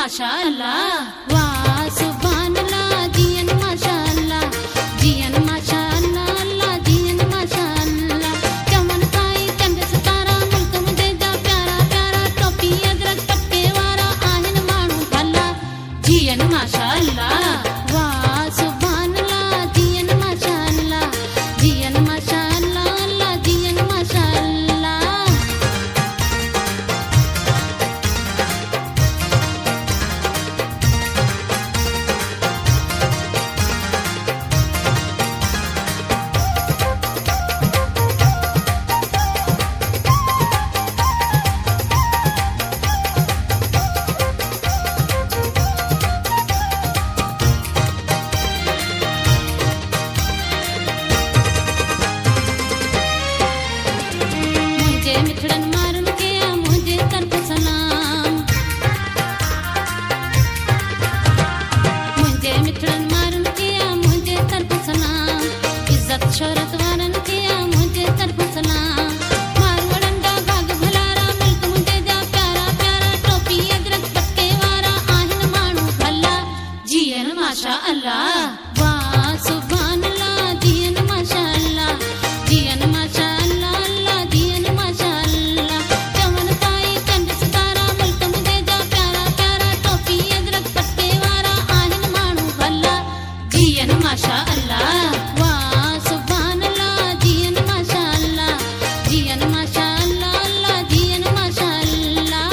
माशा अल्लाह। वाह सुभान अल्लाह जियन माशा अल्लाह, जियन माशा अल्लाह अल्लाह जियन माशा अल्लाह। चमन काई चंद सितारा मुल्क मुझे जा प्यारा प्यारा, टोपी अदरक पत्ते वारा आहिन माण्हू भला, जियन माशा अल्लाह। वाह सुभान अल्लाह जियन माशा अल्लाह, जियन माशा अल्लाह अल्लाह जियन माशा अल्लाह। मुझे मिठड़न मारन के आ मुझे तरफ सलाम, मुझे मिठड़न मारन के आ मुझे तरफ सलाम। इज्जत शोहरत वारन के आ मुझे तरफ सलाम। मारवड़न दा भाग भलारा मुल्क मुझे जा प्यारा प्यारा, टोपी अदरक पत्ते वारा आहिन माण्हू भला, जियन माशा अल्लाह। वाह सुभान अल्लाह जियन माशा अल्लाह, जियन माशा अल्लाह अल्लाह जियन माशा अल्लाह। चमन काई चंद सितारा मुल्क मुझे जा प्यारा प्यारा, टोपी अदरक पत्ते वारा आहिन माण्हू भला, जियन माशा अल्लाह। वाह सुभान अल्लाह जियन माशा अल्लाह, जियन माशा अल्लाह अल्लाह जियन माशा अल्लाह।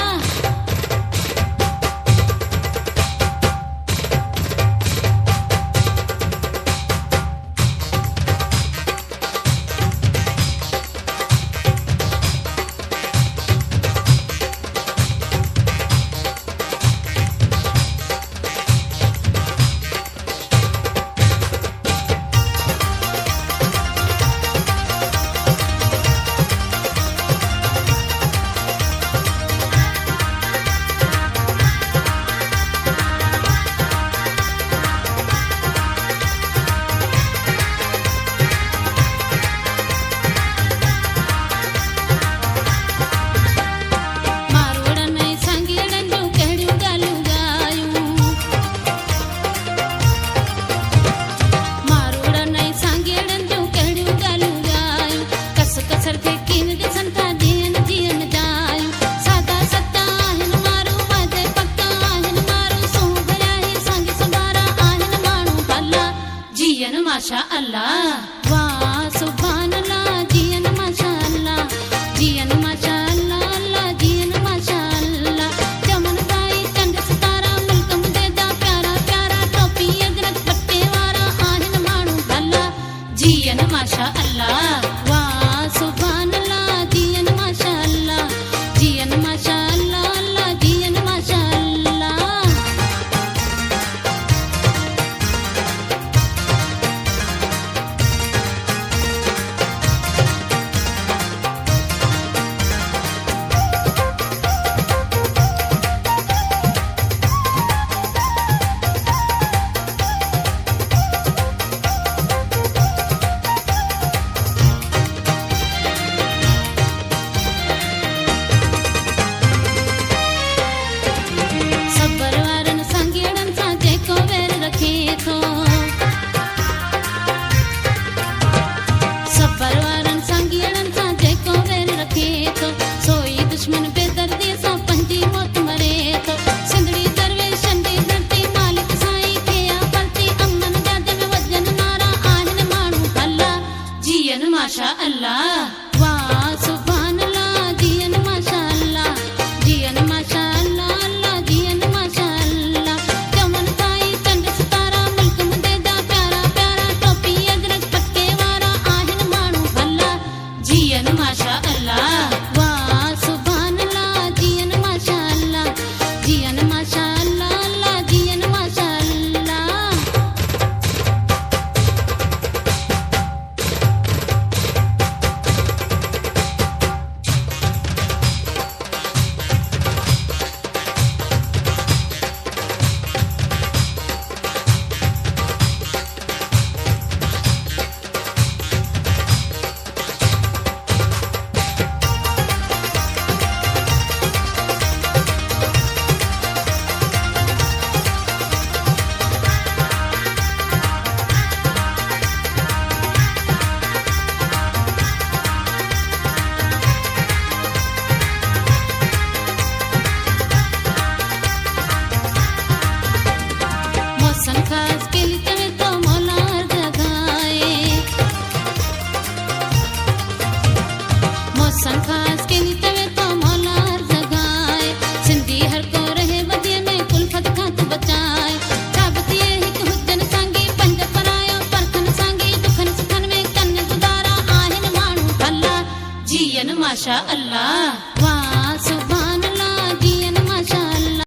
मारवड़न ऐं सांगीड़न जूं कहिड़ियूं ॻाल्हियूं ॻायूं, मारवड़न ऐं सांगीड़न जूं कहिड़ियूं ॻाल्हियूं ॻायूं। कस कसर थे कीन ॾिसन था ॾींहंनि जीअन जायूं। सादा सत्ता आहिनि मारू वादे पक्का आहिनि मारू, सूं भरिया ही सांगी सुबारा आहिनि माण्हू भला, जियन माशा अल्लाह।